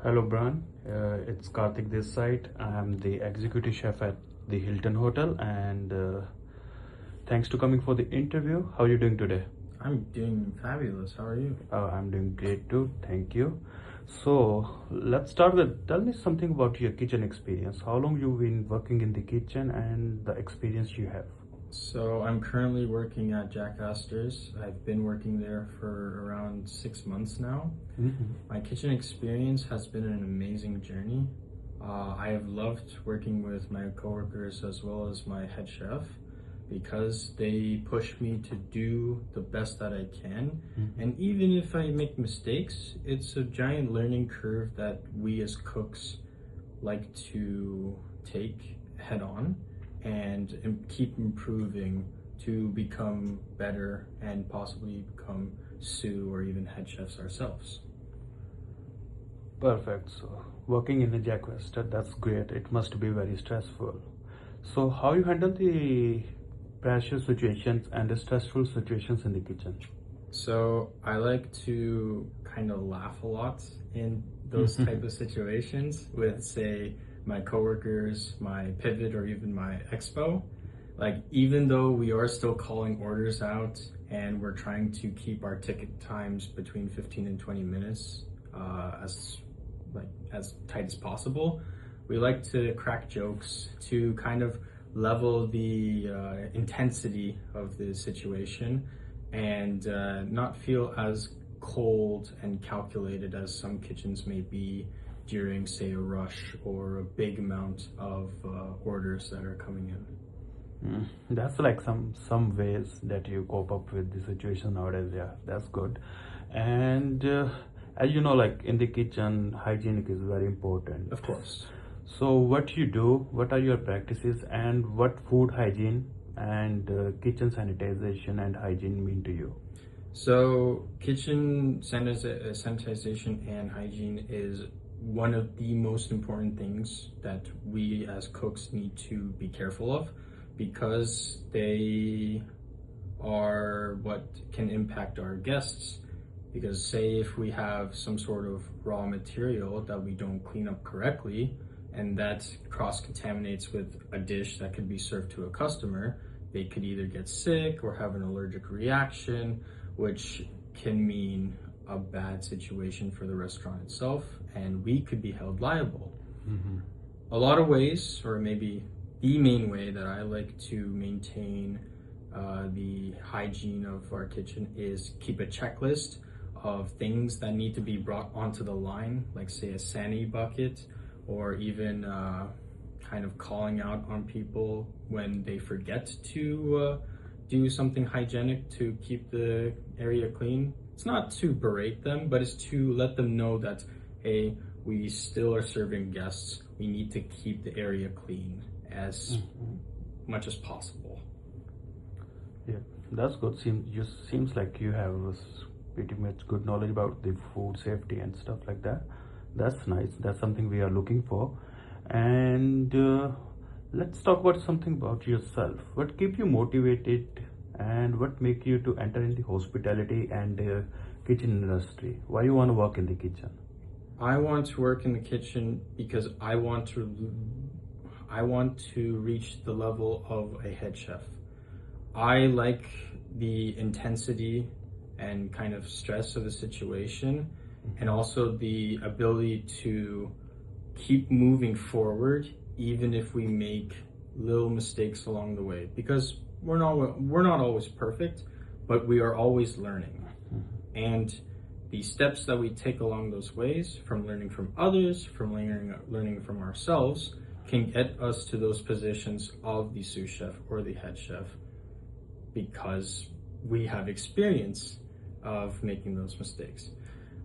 Hello, Brian. It's Kartik this side. I'm the executive chef at the Hilton Hotel, and thanks to coming for the interview. How are you doing today? I'm doing fabulous. How are you? I'm doing great too. Thank you. So let's start with tell me something about your kitchen experience. How long you've been working in the kitchen and the experience you have? So I'm currently working at Jack Astor's. I've been working there for around 6 months now. My kitchen experience has been an amazing journey. I have loved working with my coworkers as well as my head chef because they push me to do the best that I can. And even if I make mistakes, it's a giant learning curve that we as cooks like to take head on and keep improving to become better and possibly become sous or even head chefs ourselves. Perfect. So working in the Jack Wester, that's great. It must be very stressful. So how you handle the pressure situations and the stressful situations in the kitchen? So I like to kind of laugh a lot in those type of situations with, say, my coworkers, my pivot, or even my expo. Like, even though we are still calling orders out and we're trying to keep our ticket times between 15 and 20 minutes as tight as possible, we like to crack jokes to kind of level the intensity of the situation and not feel as cold and calculated as some kitchens may be during, say, a rush or a big amount of orders that are coming in. That's like some ways that you cope up with the situation nowadays. Yeah, that's good. And as you know, like in the kitchen, hygienic is very important. Of course. So what you do, what are your practices, and what food hygiene and kitchen sanitization and hygiene mean to you? So kitchen sanitization and hygiene is one of the most important things that we as cooks need to be careful of, because they are what can impact our guests. Because say if we have some sort of raw material that we don't clean up correctly and that cross-contaminates with a dish that could be served to a customer, they could either get sick or have an allergic reaction, which can mean a bad situation for the restaurant itself, and we could be held liable. A lot of ways, or maybe the main way that I like to maintain the hygiene of our kitchen is keep a checklist of things that need to be brought onto the line, like say a sani bucket, or even kind of calling out on people when they forget to do something hygienic to keep the area clean. It's not to berate them, but it's to let them know that, hey, we still are serving guests. We need to keep the area clean as much as possible. Yeah, that's good. Seems like you have pretty much good knowledge about the food safety and stuff like that. That's nice. That's something we are looking for. And let's talk about something about yourself. What keep you motivated, and what make you to enter in the hospitality and kitchen industry? Why you want to work in the kitchen? I want to work in the kitchen because I want to reach the level of a head chef. I like the intensity and kind of stress of the situation, and also the ability to keep moving forward even if we make little mistakes along the way, because we're not always perfect, but we are always learning. And the steps that we take along those ways, from learning from others, from learning from ourselves, can get us to those positions of the sous chef or the head chef, because we have experience of making those mistakes.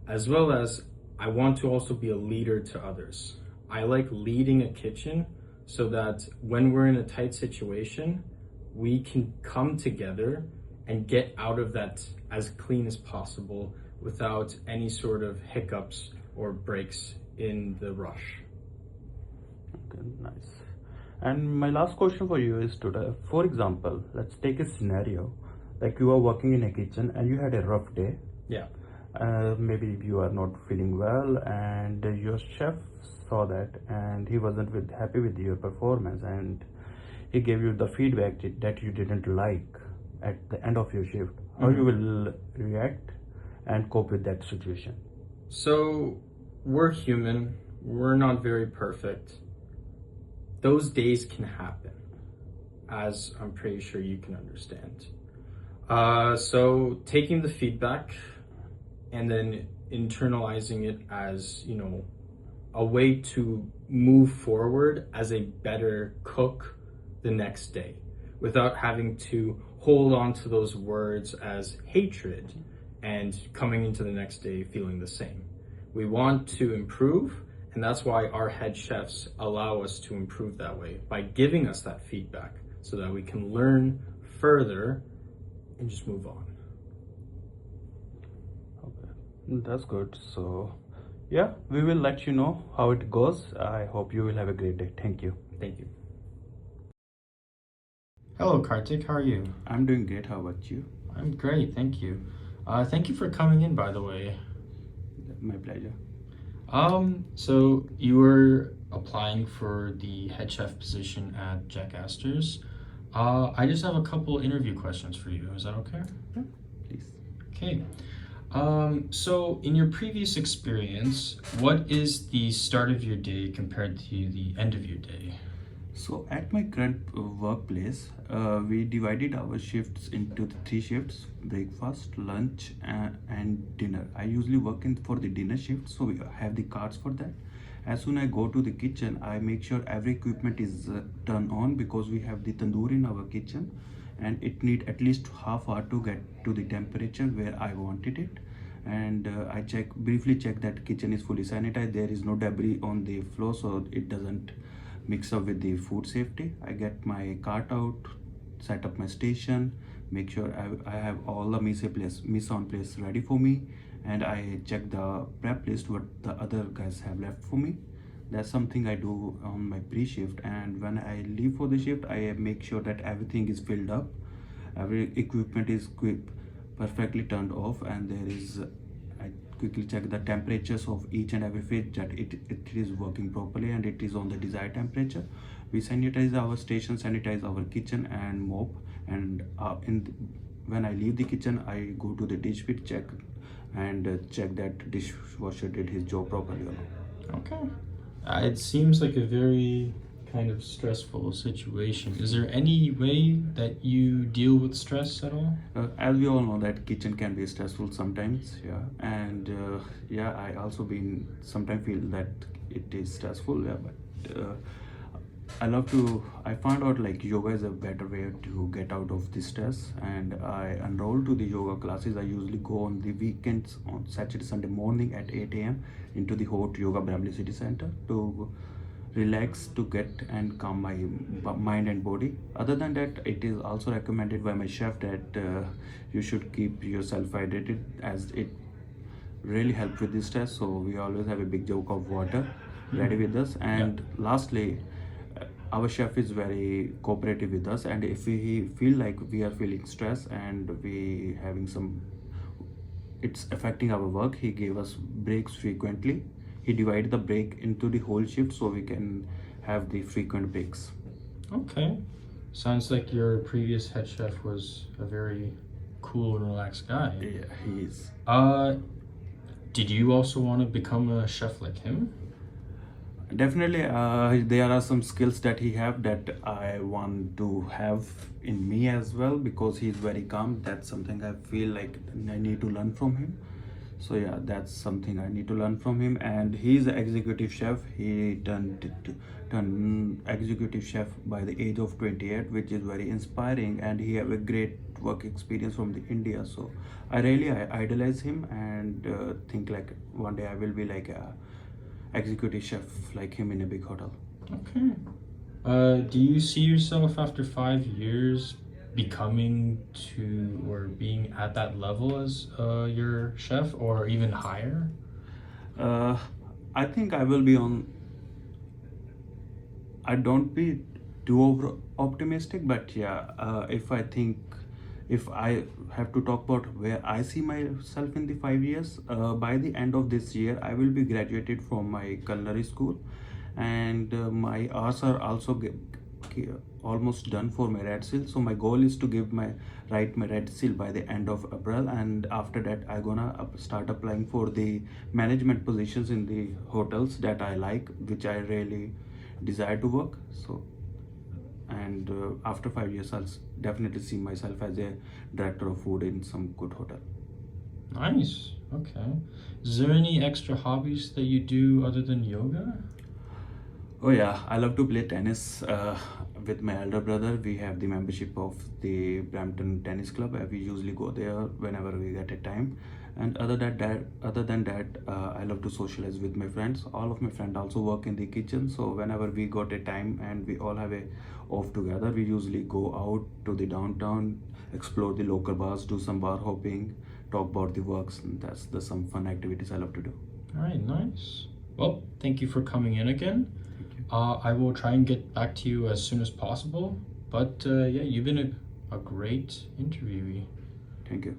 As well as, I want to also be a leader to others. I like leading a kitchen so that when we're in a tight situation, we can come together and get out of that as clean as possible without any sort of hiccups or breaks in the rush. Okay, nice. And my last question for you is today, for example, let's take a scenario like you are working in a kitchen and you had a rough day. Yeah. maybe you are not feeling well, and your chef saw that, and he wasn't happy with your performance, and he gave you the feedback that you didn't like at the end of your shift. How you will react and cope with that situation? So, we're human, we're not very perfect. Those days can happen, as I'm pretty sure you can understand. So, taking the feedback and then internalizing it as, a way to move forward as a better cook the next day without having to hold on to those words as hatred and coming into the next day feeling the same. We want to improve, and that's why our head chefs allow us to improve that way by giving us that feedback so that we can learn further and just move on. Okay, that's good. So, yeah, we will let you know how it goes. I hope you will have a great day. Thank you. Thank you. Hello, Kartik. How are you? I'm doing great. How about you? I'm great. Thank you. Thank you for coming in, by the way. My pleasure. So you were applying for the head chef position at Jack Astor's. I just have a couple interview questions for you. Is that okay? Yeah, please. Okay. So in your previous experience, what is the start of your day compared to the end of your day? So at my current workplace, we divided our shifts into the 3 shifts: breakfast, lunch, and dinner. I usually work in for the dinner shift, so we have the cards for that. As soon as I go to the kitchen, I make sure every equipment is turned on, because we have the tandoor in our kitchen, and it need at least half hour to get to the temperature where I wanted it. And I briefly check that kitchen is fully sanitized, there is no debris on the floor, so it doesn't mix up with the food safety. I get my cart out, set up my station, make sure I have all the mise en place ready for me, and I check the prep list what the other guys have left for me. That's something I do on my pre-shift. And when I leave for the shift, I make sure that everything is filled up, every equipment is perfectly turned off, and I quickly check the temperatures of each and every fridge that it is working properly and it is on the desired temperature. We sanitize our station, sanitize our kitchen, and mop. And when I leave the kitchen, I go to the dish pit, check check that dishwasher did his job properly or not. Okay. It seems like a very kind of stressful situation. Is there any way that you deal with stress at all? As we all know that kitchen can be stressful sometimes, yeah. And yeah, I also sometimes feel that it is stressful, yeah. But I found out like yoga is a better way to get out of the stress, and I enrolled to the yoga classes. I usually go on the weekends on Saturday, Sunday morning at 8 a.m. into the Hot Yoga Bramley City Center to relax, to get and calm my mind and body. Other than that, it is also recommended by my chef that you should keep yourself hydrated, as it really helps with the stress. So we always have a big jug of water ready with us. And lastly, our chef is very cooperative with us, and if we feel like we are feeling stress and we having it's affecting our work, he gave us breaks frequently. He divided the break into the whole shift so we can have the frequent breaks. Okay. Sounds like your previous head chef was a very cool and relaxed guy. Yeah, he is. Did you also want to become a chef like him? Definitely, there are some skills that he have that I want to have in me as well, because he's very calm. That's something I feel like I need to learn from him. So yeah, that's something I need to learn from him. And he's an executive chef. He turned executive chef by the age of 28, which is very inspiring, and he have a great work experience from the India. So I idolize him, and think like one day I will be like a executive chef like him in a big hotel. Okay. Do you see yourself after 5 years becoming to or being at that level as your chef, or even higher? I think I will be on. I don't be too over optimistic, but yeah, if I have to talk about where I see myself in the 5 years, by the end of this year, I will be graduated from my culinary school, and my hours are also almost done for my red seal. So my goal is to write my red seal by the end of April, and after that I gonna start applying for the management positions in the hotels that I like, which I really desire to work. So, and after 5 years I'll definitely see myself as a director of food in some good hotel. Nice. Okay. Is there any extra hobbies that you do other than yoga? Oh yeah, I love to play tennis with my elder brother. We have the membership of the Brampton Tennis Club. We usually go there whenever we get a time. And other than that, I love to socialize with my friends. All of my friends also work in the kitchen, so whenever we got a time and we all have a off together, we usually go out to the downtown, explore the local bars, do some bar hopping, talk about the works. And that's the some fun activities I love to do. All right, nice. Well, thank you for coming in again. Thank you. I will try and get back to you as soon as possible. But yeah, you've been a great interviewee. Thank you.